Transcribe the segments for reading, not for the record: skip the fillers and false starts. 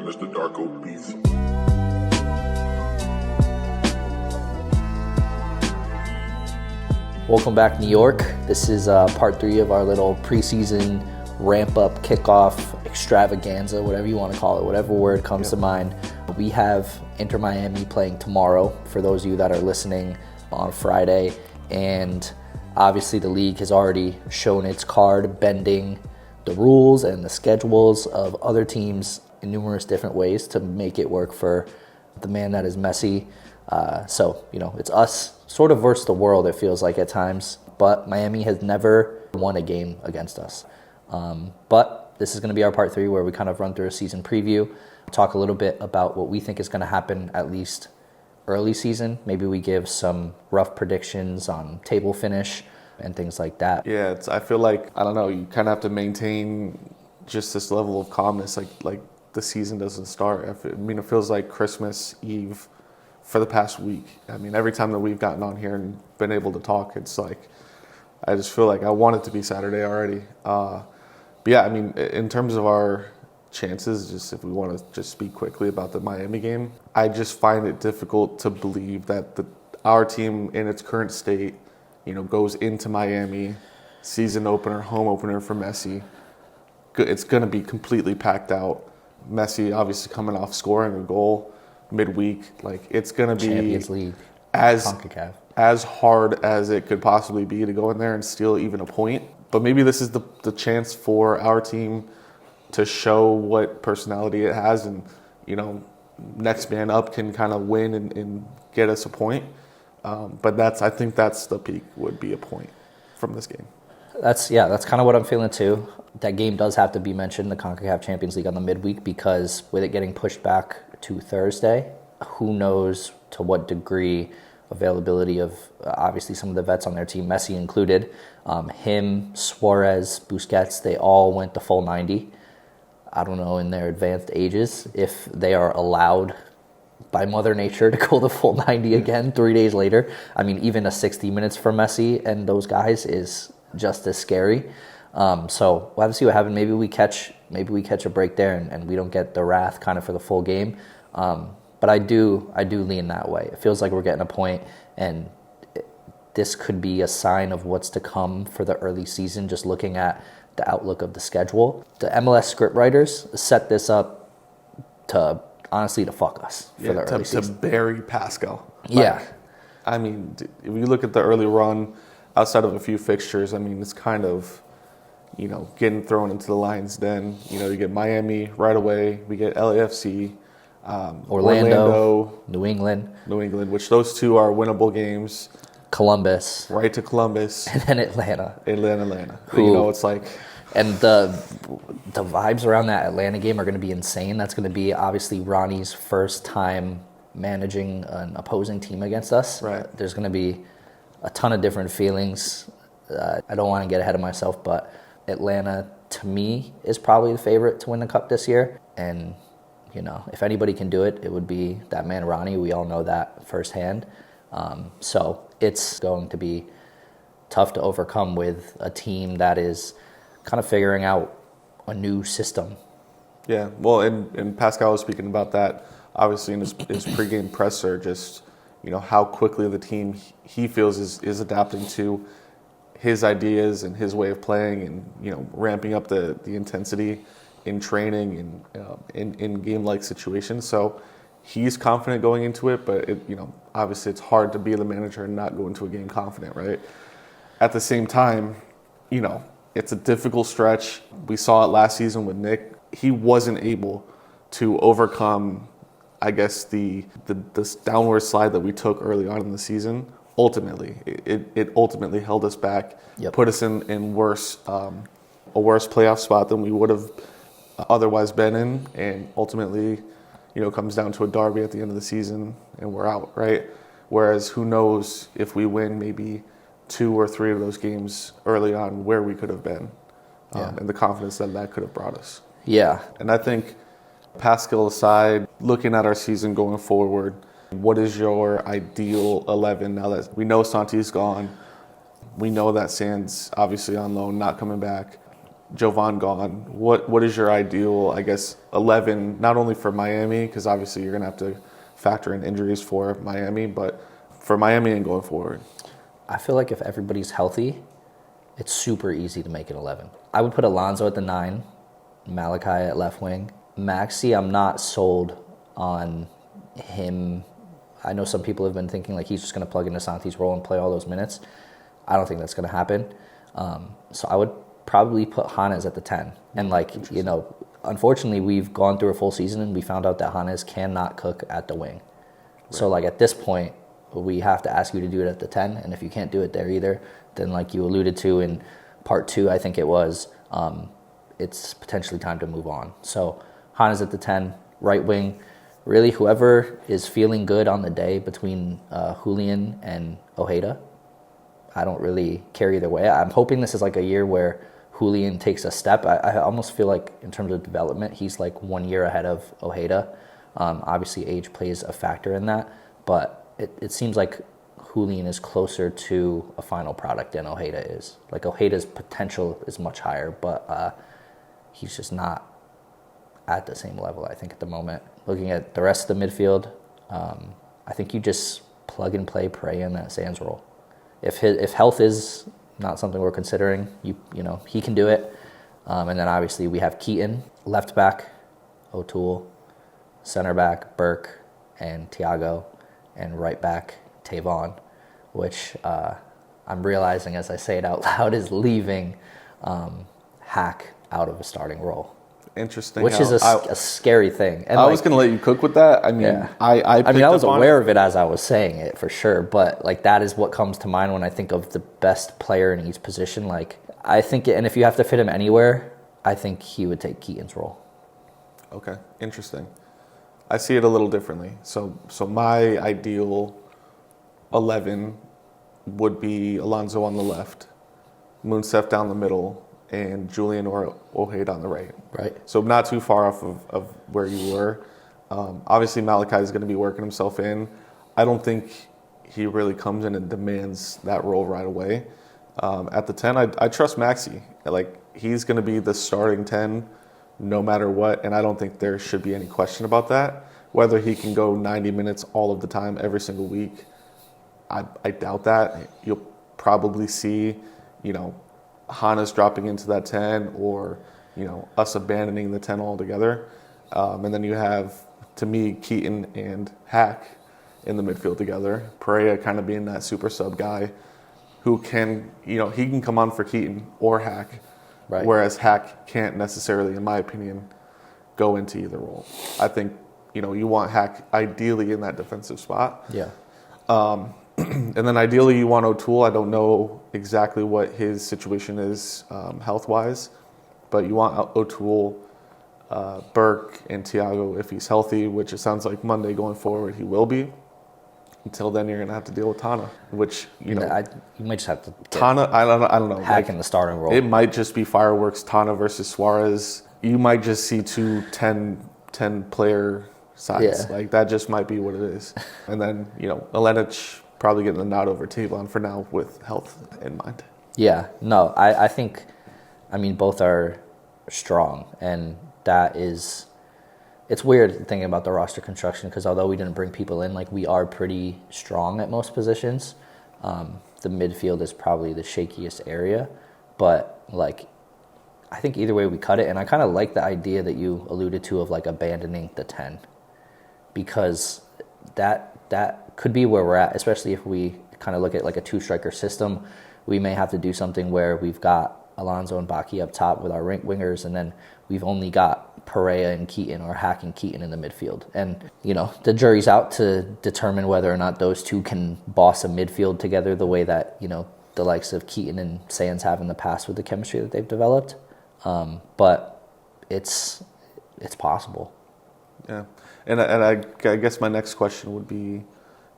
Mr. Darko Beats. Welcome back, New York. This is part 3 of our little preseason ramp-up, kickoff, extravaganza, whatever you want to call it, whatever word comes to mind. We have Inter Miami playing tomorrow, for those of you that are listening on Friday. And obviously the league has already shown its card, bending the rules and the schedules of other teams in numerous different ways to make it work for the man that is Messi. So, it's us sort of versus the world, it feels like at times. But Miami has never won a game against us. But this is going to be our part 3 where we kind of run through a season preview, talk a little bit about what we think is going to happen at least early season. Maybe we give some rough predictions on table finish and things like that. Yeah, I feel like, I don't know, you kind of have to maintain just this level of calmness, like the season doesn't start. It feels like Christmas Eve for the past week. Every time that we've gotten on here and been able to talk, it's like, I just feel like I want it to be Saturday already. But yeah, in terms of our chances, just if we want to just speak quickly about the Miami game, I just find it difficult to believe that our team in its current state, goes into Miami, season opener, home opener for Messi. It's going to be completely packed out. Messi obviously coming off scoring a goal midweek. It's going to be Champions League, as hard as it could possibly be to go in there and steal even a point. But maybe this is the chance for our team to show what personality it has, and next man up can kind of win and get us a point. But I think that's the peak, would be a point from this game. That's kind of what I'm feeling too. That game does have to be mentioned, the CONCACAF Champions League on the midweek, because with it getting pushed back to Thursday, who knows to what degree availability of obviously some of the vets on their team, Messi included, him, Suarez, Busquets, they all went the full 90. I don't know in their advanced ages if they are allowed by Mother Nature to go the full 90 again 3 days later. Even a 60 minutes for Messi and those guys is just as scary. So we'll have to see what happens. Maybe we catch a break there and we don't get the wrath kind of for the full game. But I do lean that way. It feels like we're getting a point, and this could be a sign of what's to come for the early season, just looking at the outlook of the schedule. The MLS scriptwriters set this up to fuck us for the early season. To bury Pascal. Yeah. If you look at the early run, outside of a few fixtures, it's kind of, getting thrown into the lion's den. You get Miami right away. We get LAFC. Orlando, New England, which those two are winnable games. Columbus. Right to Columbus. And then Atlanta. It's like... And the vibes around that Atlanta game are going to be insane. That's going to be obviously Ronnie's first time managing an opposing team against us. Right. There's going to be a ton of different feelings. I don't want to get ahead of myself, but Atlanta, to me, is probably the favorite to win the Cup this year. And, if anybody can do it, it would be that man Ronnie. We all know that firsthand. So it's going to be tough to overcome with a team that is kind of figuring out a new system. Yeah, well, and Pascal was speaking about that, obviously, in his pregame presser, just, how quickly the team he feels is adapting to his ideas and his way of playing, and, ramping up the intensity in training and in game-like situations. So he's confident going into it, but, obviously it's hard to be the manager and not go into a game confident, right? At the same time, it's a difficult stretch. We saw it last season with Nick. He wasn't able to overcome, I guess, this downward slide that we took early on in the season. Ultimately, it ultimately held us back, put us in a worse playoff spot than we would have otherwise been in, and ultimately, comes down to a derby at the end of the season and we're out, right? Whereas who knows if we win maybe 2 or 3 of those games early on, where we could have been, and the confidence that could have brought us. Yeah. And I think, Pascal aside, looking at our season going forward, what is your ideal 11 now that we know Santi's gone? We know that Sand's obviously on loan, not coming back. Jovan gone, what is your ideal, I guess, 11, not only for Miami, because obviously you're going to have to factor in injuries for Miami, but for Miami and going forward? I feel like if everybody's healthy, it's super easy to make it 11. I would put Alonso at the 9, Malachi at left wing. Maxi, I'm not sold on him. I know some people have been thinking like he's just going to plug into Santi's role and play all those minutes. I don't think that's going to happen. So I would probably put Hannes at the 10. And unfortunately, we've gone through a full season and we found out that Hannes cannot cook at the wing. Right. So at this point, we have to ask you to do it at the 10. And if you can't do it there either, then like you alluded to in part 2, I think it was, it's potentially time to move on. So Hannes at the 10, right wing. Really, whoever is feeling good on the day between Julian and Ojeda, I don't really care either way. I'm hoping this is like a year where Julian takes a step. I almost feel like in terms of development, he's like 1 year ahead of Ojeda. Obviously, age plays a factor in that, but it seems like Julian is closer to a final product than Ojeda is. Like Ojeda's potential is much higher, but he's just not at the same level, I think, at the moment. Looking at the rest of the midfield, I think you just plug and play Pereira in that Sands role. If health is not something we're considering, he can do it. And then obviously we have Keaton, left back, O'Toole, center back, Burke and Thiago, and right back, Tavon, which I'm realizing as I say it out loud is leaving Hack out of a starting role. Interesting. Which is a scary thing. And I was going to let you cook with that. I mean, yeah. I was aware of it as I was saying it for sure, but like that is what comes to mind when I think of the best player in each position. Like I think, and if you have to fit him anywhere, I think he would take Keaton's role. Okay, interesting. I see it a little differently. So my ideal 11 would be Alonso on the left, Munsef down the middle, and Julian or Ojeda on the right. Right. So not too far off of where you were. Obviously, Malachi is going to be working himself in. I don't think he really comes in and demands that role right away. At the 10, I trust Maxi. Like, he's going to be the starting 10 no matter what, and I don't think there should be any question about that. Whether he can go 90 minutes all of the time, every single week, I doubt that. You'll probably see, Hannes dropping into that 10 or, us abandoning the 10 altogether. And then you have, to me, Keaton and Hack in the midfield together. Pereira kind of being that super sub guy who can, he can come on for Keaton or Hack. Right. Whereas Hack can't necessarily, in my opinion, go into either role. I think, you want Hack ideally in that defensive spot. Yeah. And then ideally you want O'Toole. I don't know exactly what his situation is health-wise, but you want O'Toole, Burke, and Thiago if he's healthy, which it sounds like Monday going forward he will be. Until then, you're going to have to deal with Tana, which, you might just have to Tana, I don't know. Hack in the starting role. It might just be fireworks, Tana versus Suarez. You might just see 2 10-player sides. Yeah. Like, that just might be what it is. And then, Elenic probably getting the nod over Tavon for now with health in mind. Yeah, no, I think, both are strong, and that is, it's weird thinking about the roster construction because although we didn't bring people in, like we are pretty strong at most positions. The midfield is probably the shakiest area, but like, I think either way we cut it, and I kind of like the idea that you alluded to of like abandoning the 10 because that could be where we're at, especially if we kind of look at like a 2-striker system. We may have to do something where we've got Alonso and Baki up top with our wingers, and then we've only got Pereira and Keaton or Hack and Keaton in the midfield. And, the jury's out to determine whether or not those two can boss a midfield together the way that, the likes of Keaton and Sands have in the past with the chemistry that they've developed. But it's possible. Yeah. And I guess my next question would be,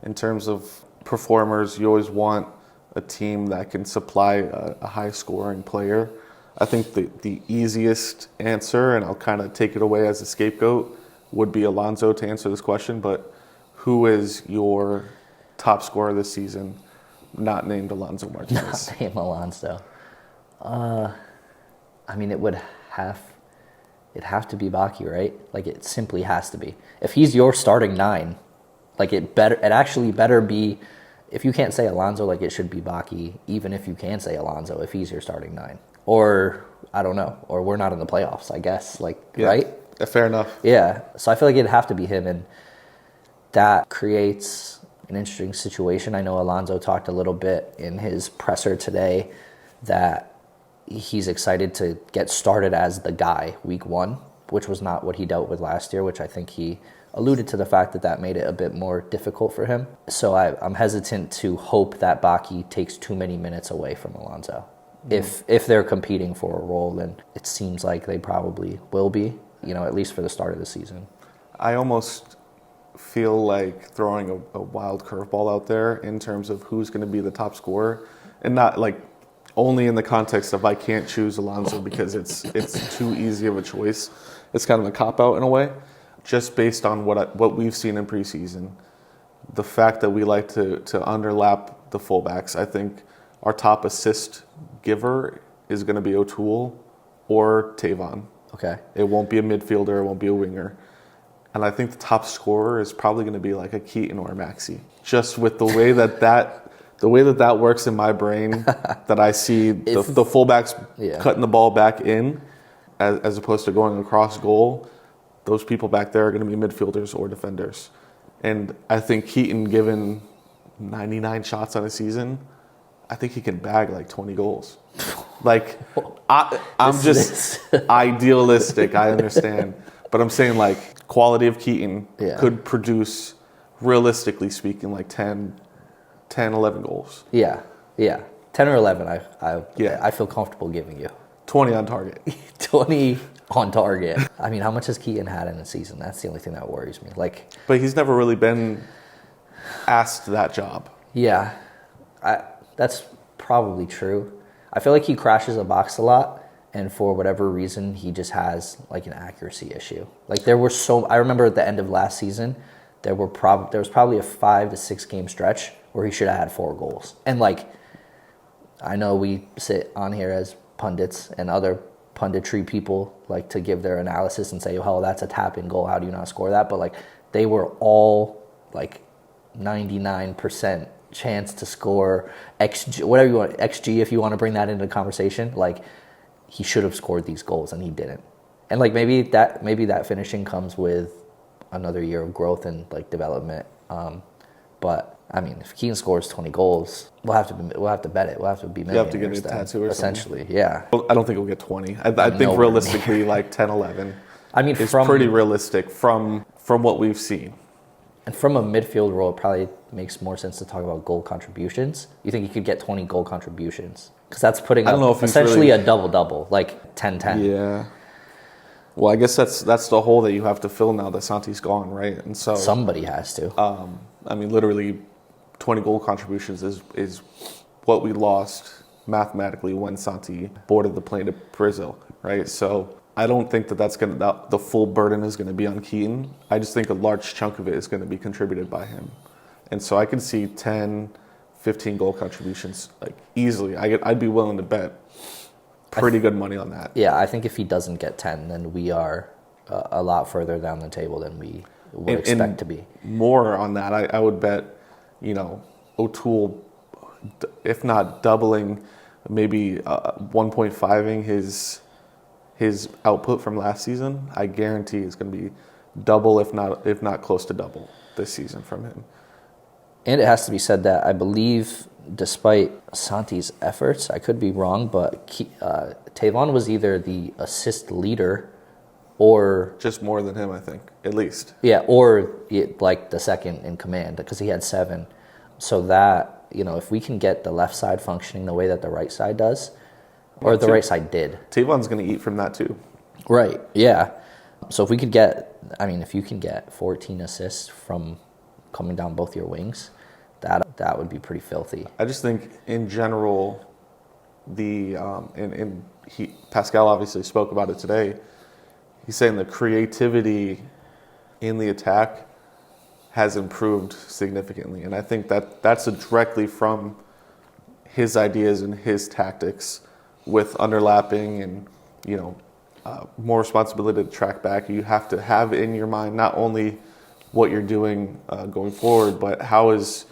in terms of performers, you always want a team that can supply a high-scoring player. I think the easiest answer, and I'll kind of take it away as a scapegoat, would be Alonso to answer this question. But who is your top scorer this season, not named Alonso Martinez? Not named Alonso. I mean, it'd have to be Baki, right? Like, it simply has to be. If he's your starting 9, like, it actually better be. If you can't say Alonso, like, it should be Baki, even if you can say Alonso, if he's your starting 9. Or, I don't know, or we're not in the playoffs, I guess, like, Yeah, right? fair enough. Yeah, so I feel like it'd have to be him, and that creates an interesting situation. I know Alonso talked a little bit in his presser today that he's excited to get started as the guy week 1, which was not what he dealt with last year, which I think he alluded to the fact that made it a bit more difficult for him. So I'm hesitant to hope that Baki takes too many minutes away from Alonso. If they're competing for a role, and it seems like they probably will be, at least for the start of the season. I almost feel like throwing a wild curveball out there in terms of who's going to be the top scorer, and not like only in the context of I can't choose Alonso because it's too easy of a choice. It's kind of a cop-out in a way, just based on what we've seen in preseason. The fact that we like to underlap the fullbacks, I think our top assist giver is going to be O'Toole or Tavon. Okay. It won't be a midfielder, it won't be a winger. And I think the top scorer is probably going to be like a Keaton or a Maxi. Just with the way that works in my brain, that I see the fullbacks cutting the ball back in as opposed to going across goal. Those people back there are going to be midfielders or defenders. And I think Keaton, given 99 shots on a season, I think he can bag like 20 goals. Like, I'm just idealistic, I understand. But I'm saying, like, quality of Keaton could produce, realistically speaking, like 10, 11 goals. Yeah. 10 or 11, I feel comfortable giving you. 20 on target. 20 on target. I mean, how much has Keaton had in a season? That's the only thing that worries me. But he's never really been asked that job. Yeah, that's probably true. I feel like he crashes a box a lot, and for whatever reason, he just has like an accuracy issue. Like I remember at the end of last season, there was probably a 5 to 6 game stretch where he should have had 4 goals. And like, I know we sit on here as pundits and other punditry people like to give their analysis and say, oh, that's a tap-in goal. How do you not score that? But like, they were all like 99% chance to score XG, whatever you want, XG if you want to bring that into the conversation. Like, he should have scored these goals and he didn't. And like, maybe that finishing comes with another year of growth and like development. But I mean, if Keaton scores 20 goals, we'll have to bet it. We'll have to be millionaires. You have to get a tattoo or essentially, something. Yeah. Well, I don't think we'll get 20. I think realistically, like 10, 11. I mean, it's pretty realistic from what we've seen. And from a midfield role, it probably makes more sense to talk about goal contributions. You think you could get 20 goal contributions? Because that's putting up essentially a double-double, like 10-10. Yeah. Well, I guess that's the hole that you have to fill now that Santi's gone, right? And so somebody has to. I mean, literally, 20 goal contributions is what we lost mathematically when Santi boarded the plane to Brazil, right? So I don't think that the full burden is going to be on Keaton. I just think a large chunk of it is going to be contributed by him. And so I can see 10, 15 goal contributions like easily. I'd be willing to bet pretty good money on that. Yeah, I think if he doesn't get 10, then we are a lot further down the table than we would expect to be. More on that, I would bet, O'Toole, if not doubling, maybe 1.5ing his output from last season. I guarantee it's going to be double, if not close to double this season from him. And it has to be said that I believe, despite Santi's efforts, I could be wrong, but Tavon was either the assist leader or just more than him, I think, at least. Yeah, or like the second in command, because he had 7. So that, if we can get the left side functioning the way that the right side does, or the right side did. Tavon's going to eat from that too. Right, yeah. So if you can get 14 assists from coming down both your wings, that would be pretty filthy. I just think in general, Pascal obviously spoke about it today. He's saying the creativity in the attack has improved significantly, and I think that's directly from his ideas and his tactics with underlapping and more responsibility to track back. You have to have in your mind not only what you're doing going forward, but how is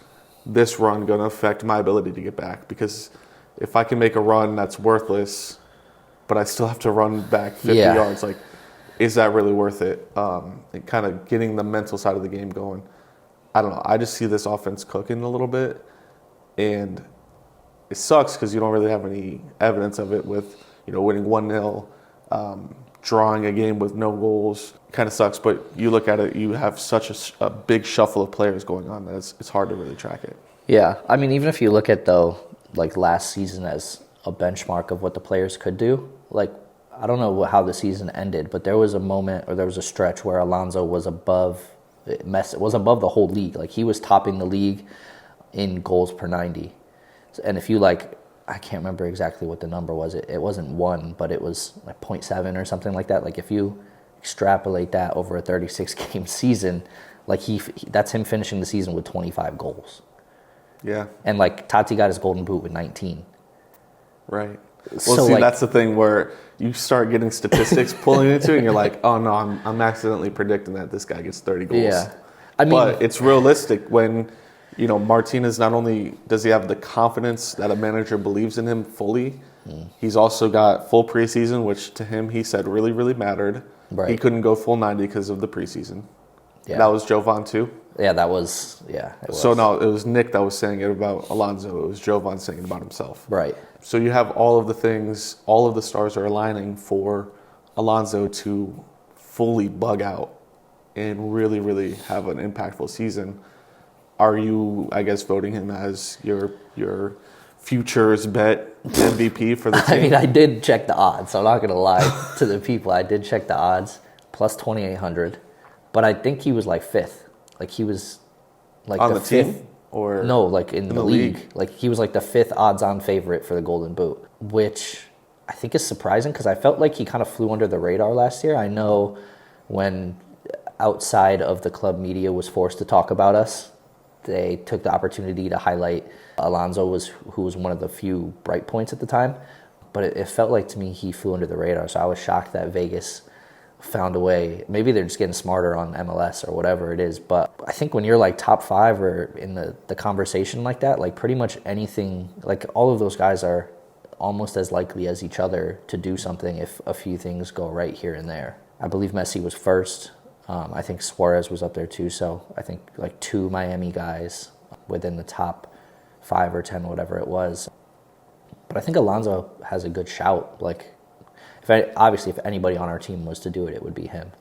this run going to affect my ability to get back? Because if I can make a run that's worthless, but I still have to run back 50 yards, like, is that really worth it? And kind of getting the mental side of the game going. I don't know. I just see this offense cooking a little bit, and it sucks because you don't really have any evidence of it with, winning 1-0, drawing a game with no goals. Kind of sucks, but you look at it, you have such a big shuffle of players going on that it's hard to really track it. Yeah, I mean, even if you look at, though, like last season as a benchmark of what the players could do, like, I don't know how the season ended, but there was a moment or there was a stretch where Alonso was above Messi, was above the whole league. Like, he was topping the league in goals per 90. And if you, I can't remember exactly what the number was. It wasn't 1, but it was like 0.7 or something like that. Like, if you extrapolate that over a 36-game season, like, that's him finishing the season with 25 goals. Yeah. And, Tati got his golden boot with 19. Right. Well, see, that's the thing where you start getting statistics pulling into it, and you're like, oh, no, I'm accidentally predicting that this guy gets 30 goals. Yeah. But it's realistic when, Martinez, not only does he have the confidence that a manager believes in him fully, he's also got full preseason, which to him he said really, really mattered. Right. He couldn't go full 90 because of the preseason. Yeah. That was Jovan too? Yeah, that was, yeah. So, no, it was Nick that was saying it about Alonso. It was Jovan saying it about himself. Right. So you have all of the things, all of the stars are aligning for Alonso to fully bug out and really, really have an impactful season. Are you, I guess, voting him as your futures bet MVP for the team? I mean, I did check the odds, so I'm not going to lie to the people. I did check the odds, plus 2,800. But I think he was 5th. Like, he was on the fifth team? Or no, in the league. Like, he was the 5th odds-on favorite for the Golden Boot, which I think is surprising because I felt like he kind of flew under the radar last year. I know when outside of the club media was forced to talk about us, they took the opportunity to highlight Alonso, who was one of the few bright points at the time. But it felt like to me he flew under the radar, so I was shocked that Vegas found a way. Maybe they're just getting smarter on MLS or whatever it is, but I think when you're top 5 or in the conversation like that, pretty much anything, all of those guys are almost as likely as each other to do something if a few things go right here and there. I believe Messi was first. I think Suarez was up there too, so I think 2 Miami guys within the top 5 or 10, whatever it was. But I think Alonso has a good shout. If anybody on our team was to do it, it would be him.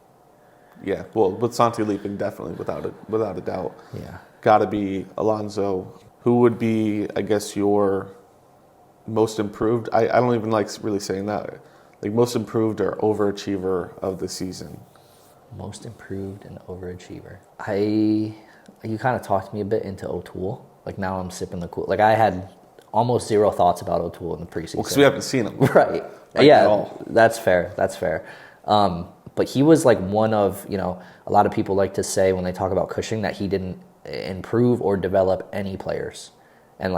Yeah, well, with Santi leaping, definitely, without a doubt. Yeah. Got to be Alonso. Who would be, I guess, your most improved? I don't even like really saying that. Most improved or overachiever of the season. Most improved and overachiever. You kind of talked me a bit into O'Toole. Now I'm sipping the cool. I had almost zero thoughts about O'Toole in the preseason. Well, because we haven't seen him. Right. Yeah, that's fair. But he was one of, a lot of people like to say when they talk about Cushing that he didn't improve or develop any players. And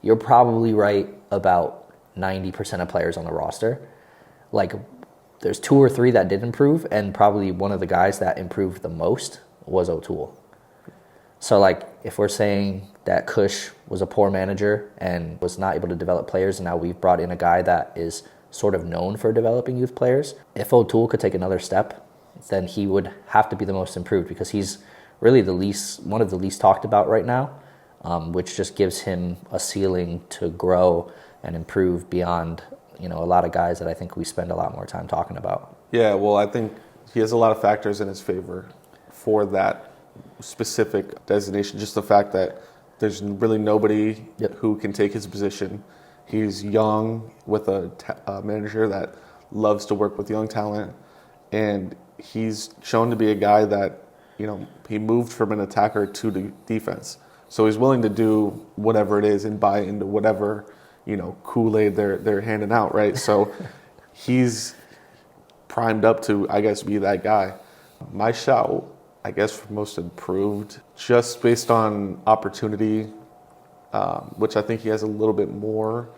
you're probably right about 90% of players on the roster. There's 2 or 3 that did improve, and probably one of the guys that improved the most was O'Toole. So, if we're saying that Cush was a poor manager and was not able to develop players, and now we've brought in a guy that is sort of known for developing youth players, if O'Toole could take another step, then he would have to be the most improved because he's really one of the least talked about right now, which just gives him a ceiling to grow and improve beyond a lot of guys that I think we spend a lot more time talking about. Yeah, well, I think he has a lot of factors in his favor for that specific designation. Just the fact that there's really nobody who can take his position. He's young with a manager that loves to work with young talent, and he's shown to be a guy that, he moved from an attacker to defense. So he's willing to do whatever it is and buy into whatever Kool-Aid they're handing out, right? So he's primed up to, I guess, be that guy. My shout, I guess, for most improved, just based on opportunity, which I think he has a little bit more.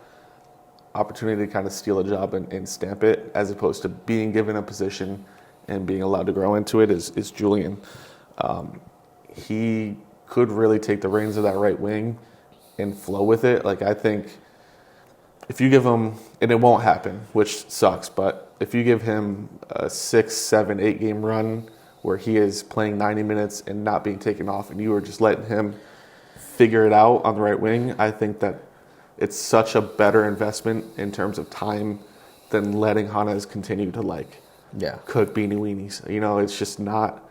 opportunity to kind of steal a job and stamp it, as opposed to being given a position and being allowed to grow into it, is Julian. He could really take the reins of that right wing and flow with it. Like, I think if you give him, and it won't happen, which sucks, but if you give him a 6, 7, 8 game run where he is playing 90 minutes and not being taken off, and you are just letting him figure it out on the right wing, I think that it's such a better investment in terms of time than letting Hannes continue to cook beanie weenies. You know, it's just not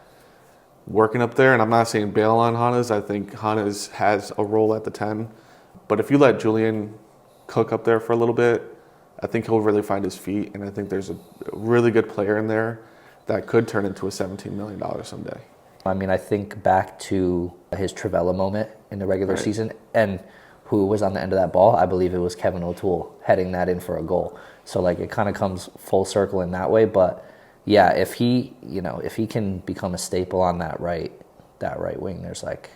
working up there. And I'm not saying bail on Hannes. I think Hannes has a role at the 10. But if you let Julian cook up there for a little bit, I think he'll really find his feet. And I think there's a really good player in there that could turn into a $17 million someday. I mean, I think back to his Trivella moment in the regular season, and who was on the end of that ball. I believe it was Kevin O'Toole heading that in for a goal. So like it kind of comes full circle in that way. But yeah, if he can become a staple on that right wing, there's like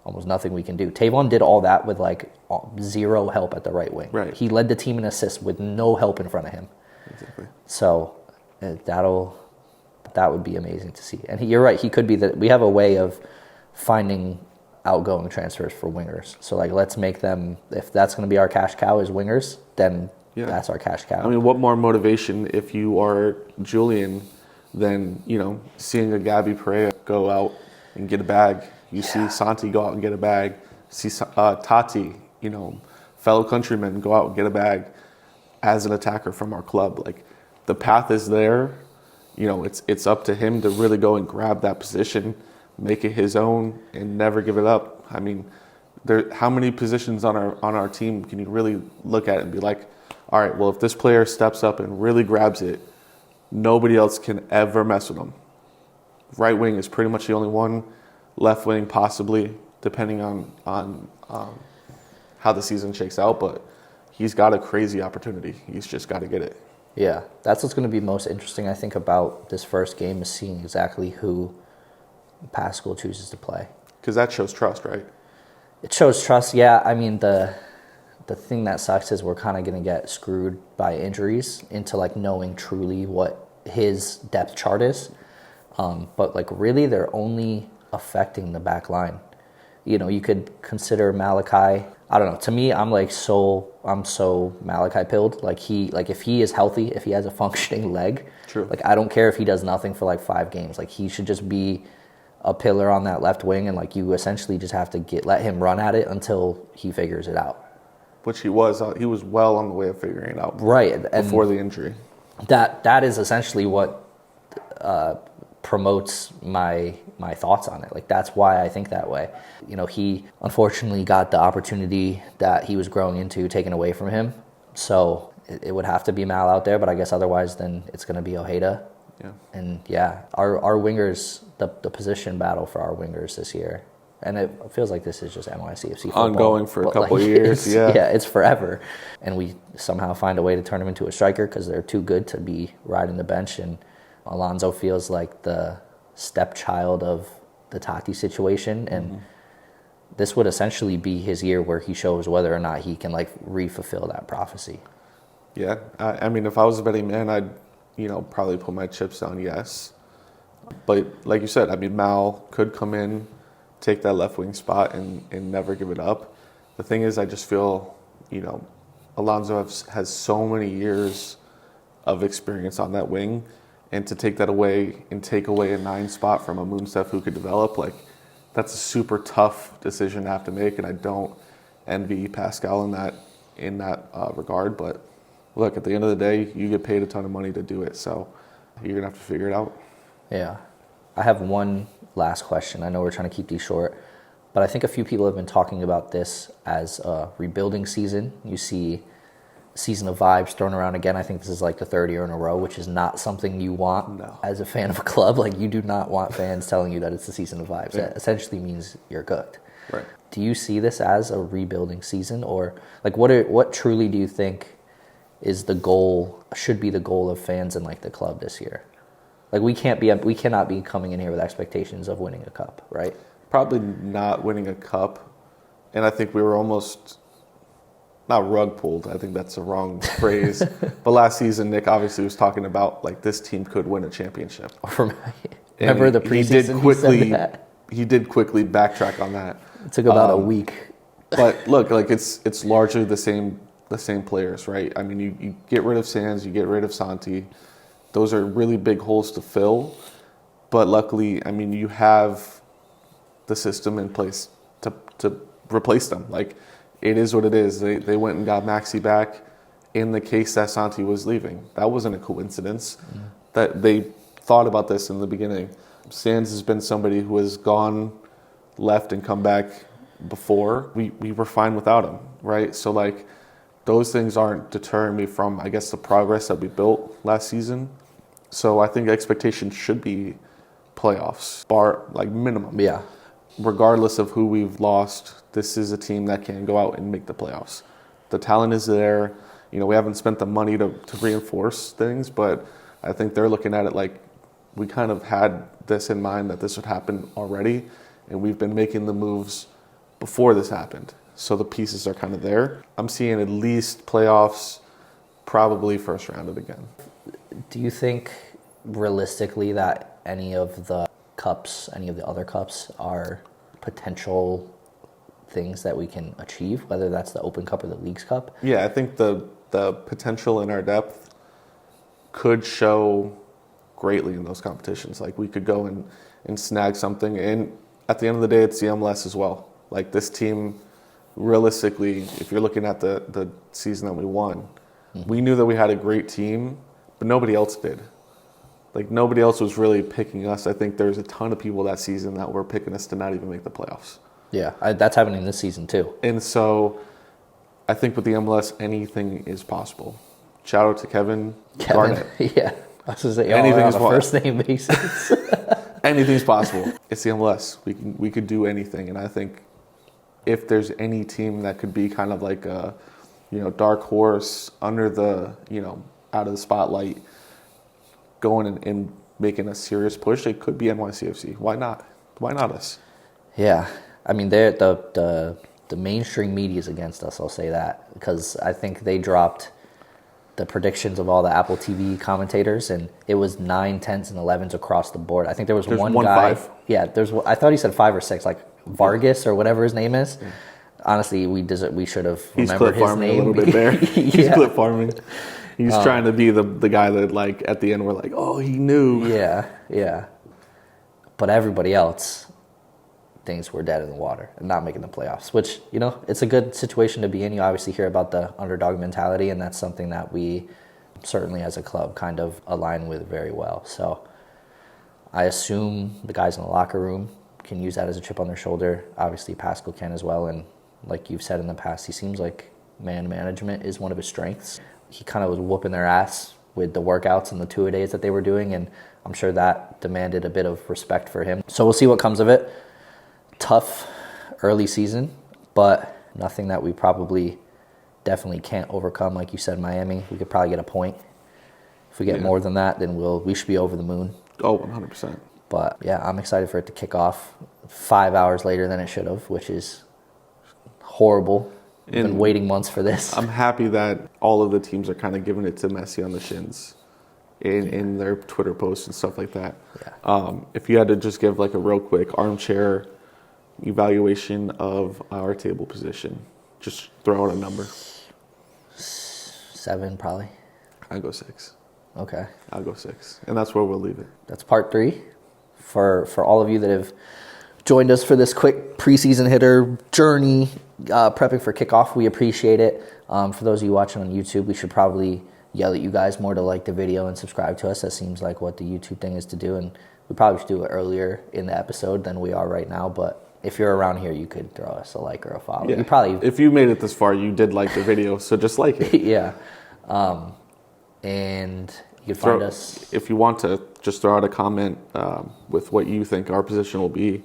almost nothing we can do. Tavon did all that with like zero help at the right wing. Right. He led the team in assists with no help in front of him. Exactly. So that would be amazing to see. And you're right. He could be that. We have a way of finding outgoing transfers for wingers. So like, let's make them, if that's going to be our cash cow is wingers, then that's our cash cow. I mean, what more motivation if you are Julian than, seeing a Gabby Perea go out and get a bag. You see Santi go out and get a bag. See Tati, fellow countrymen go out and get a bag as an attacker from our club. Like, the path is there. It's up to him to really go and grab that position, make it his own, and never give it up. I mean, how many positions on our team can you really look at and be like, all right, well, if this player steps up and really grabs it, nobody else can ever mess with him. Right wing is pretty much the only one. Left wing possibly, depending on how the season shakes out. But he's got a crazy opportunity. He's just got to get it. Yeah, that's what's going to be most interesting, I think, about this first game, is seeing exactly who Pascal chooses to play. Because that shows trust, right? It shows trust, yeah. I mean, the thing that sucks is we're kind of going to get screwed by injuries into, like, knowing truly what his depth chart is. But, like, really, they're only affecting the back line. You could consider Malachi. I don't know. To me, I'm so Malachi pilled. Like, if he is healthy, if he has a functioning leg, true. Like, I don't care if he does nothing for like 5 games. Like, he should just be a pillar on that left wing, and like, you essentially just have to let him run at it until he figures it out. Which he was. He was well on the way of figuring it out. Right. And before the injury. That is essentially what promotes my thoughts on it. Like, that's why I think that way. He unfortunately got the opportunity that he was growing into taken away from him. So it would have to be Mal out there, but I guess otherwise then it's going to be Ojeda. Yeah. And our wingers, the position battle for our wingers this year, and it feels like this is just NYCFC football. Ongoing for a couple of years, Yeah, it's forever. And we somehow find a way to turn them into a striker because they're too good to be riding the bench. And Alonso feels like the stepchild of the Tati situation, and this would essentially be his year where he shows whether or not he can like re-fulfill that prophecy. Yeah, I mean, if I was a betting man, I'd probably put my chips down, yes. But like you said, I mean, Mal could come in, take that left wing spot, and never give it up. The thing is, I just feel, Alonso has so many years of experience on that wing. And to take that away and take away a 9 spot from a Moonstef who could develop, like, that's a super tough decision to have to make. And I don't envy Pascal in that regard. But look, at the end of the day, you get paid a ton of money to do it. So you're going to have to figure it out. Yeah. I have one last question. I know we're trying to keep these short, but I think a few people have been talking about this as a rebuilding season. You see season of vibes thrown around again. I think this is like the 3rd year in a row, which is not something you want as a fan of a club. Like, you do not want fans telling you that it's the season of vibes. That essentially means you're cooked. Right. Do you see this as a rebuilding season, or like what truly do you think is the goal, should be the goal of fans in like the club this year? Like, we cannot be coming in here with expectations of winning a cup, right? Probably not winning a cup. And I think we were almost not rug pulled. I think that's the wrong phrase. But last season, Nick obviously was talking about like this team could win a championship. Remember the preseason he said that? He did quickly backtrack on that. It took about a week. But look, like it's largely the same players, right? I mean, you get rid of Sands, you get rid of Santi. Those are really big holes to fill. But luckily, I mean, you have the system in place to replace them. Like, it is what it is. They went and got Maxi back in the case that Santi was leaving. That wasn't a coincidence. That they thought about this in the beginning. Sands has been somebody who has gone left and come back before. We were fine without him, right? So, like, those things aren't deterring me from, I guess, the progress that we built last season. So I think expectations should be playoffs, bar, like, minimum. Yeah. Regardless of who we've lost, this is a team that can go out and make the playoffs. The talent is there. You know, we haven't spent the money to reinforce things, but I think they're looking at it like we kind of had this in mind that this would happen already, and we've been making the moves before this happened. So the pieces are kind of there. I'm seeing at least playoffs, probably first rounded again. Do you think realistically that any of the other cups are potential things that we can achieve, whether that's the Open Cup or the Leagues Cup? Yeah, I think the potential in our depth could show greatly in those competitions. Like, we could go and snag something. And at the end of the day, it's the MLS as well. Like, this team, realistically, if you're looking at the season that we won, we knew that we had a great team, but nobody else did. Like, nobody else was really picking us. I think there's a ton of people that season that were picking us to not even make the playoffs. Yeah, that's happening this season too. And so I think with the MLS, anything is possible. Shout out to Kevin Garnett. Yeah. I was going to say, anything on is a first name basis. Anything's possible. It's the MLS. We could do anything. And I think if there's any team that could be kind of like a, dark horse under the, out of the spotlight, going and making a serious push, it could be NYCFC. Why not? Why not us? Yeah. I mean, the mainstream media is against us, I'll say that, because I think they dropped the predictions of all the Apple TV commentators, and it was 9, 10s, and 11s across the board. I think there's one guy. 5. Yeah, I thought he said 5 or 6, like Vargas or whatever his name is. Yeah. Honestly, we should have remembered his name. He's clip farming a little bit there. He's clip farming. He's trying to be the guy that, like, at the end we're like, oh, he knew. Yeah. But everybody else thinks we're dead in the water and not making the playoffs, which, it's a good situation to be in. You obviously hear about the underdog mentality, and that's something that we certainly as a club kind of align with very well. So I assume the guys in the locker room can use that as a chip on their shoulder. Obviously, Pascal can as well. And like you've said in the past, he seems like man management is one of his strengths. He kind of was whooping their ass with the workouts and the two-a-days that they were doing, and I'm sure that demanded a bit of respect for him. So we'll see what comes of it. Tough early season, but nothing that we definitely can't overcome. Like you said, Miami, we could probably get a point. If we get more than that, then we should be over the moon. Oh, 100%. But yeah, I'm excited for it to kick off 5 hours later than it should have, which is horrible. We've been waiting months for this. I'm happy that all of the teams are kind of giving it to Messi on the shins in their Twitter posts and stuff like that. Yeah. If you had to just give like a real quick armchair evaluation of our table position, just throw out a number. 7 probably. I go 6. Okay. I'll go 6, and that's where we'll leave it. That's part 3. For all of you that have joined us for this quick preseason hitter journey, prepping for kickoff, we appreciate it. For those of you watching on YouTube, we should probably yell at you guys more to like the video and subscribe to us. That seems like what the YouTube thing is to do, and we probably should do it earlier in the episode than we are right now, but if you're around here, you could throw us a like or a follow. Yeah. You probably, if you made it this far, you did like the video, so just like it. Yeah. And you can find us. If you want to, just throw out a comment with what you think our position will be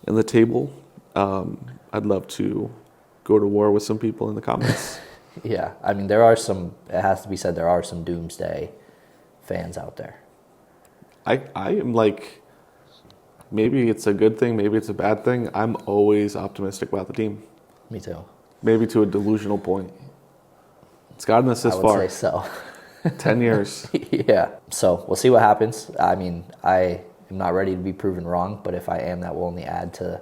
in the table. I'd love to go to war with some people in the comments. Yeah. I mean, it has to be said, there are some doomsday fans out there. I am like, maybe it's a good thing, maybe it's a bad thing. I'm always optimistic about the team. Me too. Maybe to a delusional point. It's gotten us this I would far. say so. 10 years. Yeah. So we'll see what happens. I mean, I am not ready to be proven wrong, but if I am, that will only add to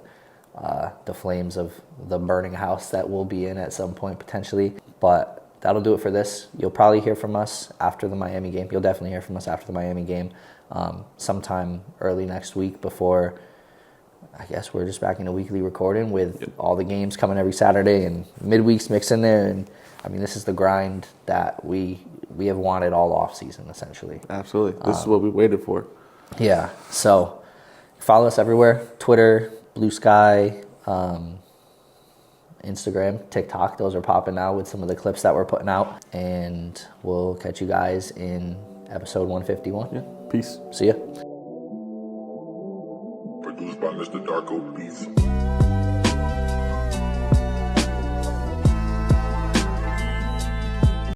the flames of the burning house that we'll be in at some point potentially. But that'll do it for this. You'll probably hear from us after the Miami game. You'll definitely hear from us after the Miami game sometime early next week before, I guess we're just back in a weekly recording with all the games coming every Saturday and midweeks mixed in there. And I mean, this is the grind that we have wanted all off season essentially. Absolutely. This is what we waited for. Yeah. So follow us everywhere. Twitter, Blue Sky, Instagram, TikTok. Those are popping now with some of the clips that we're putting out. And we'll catch you guys in episode 151. Yeah. Peace. See ya. Produced by Mr. Darko Beats.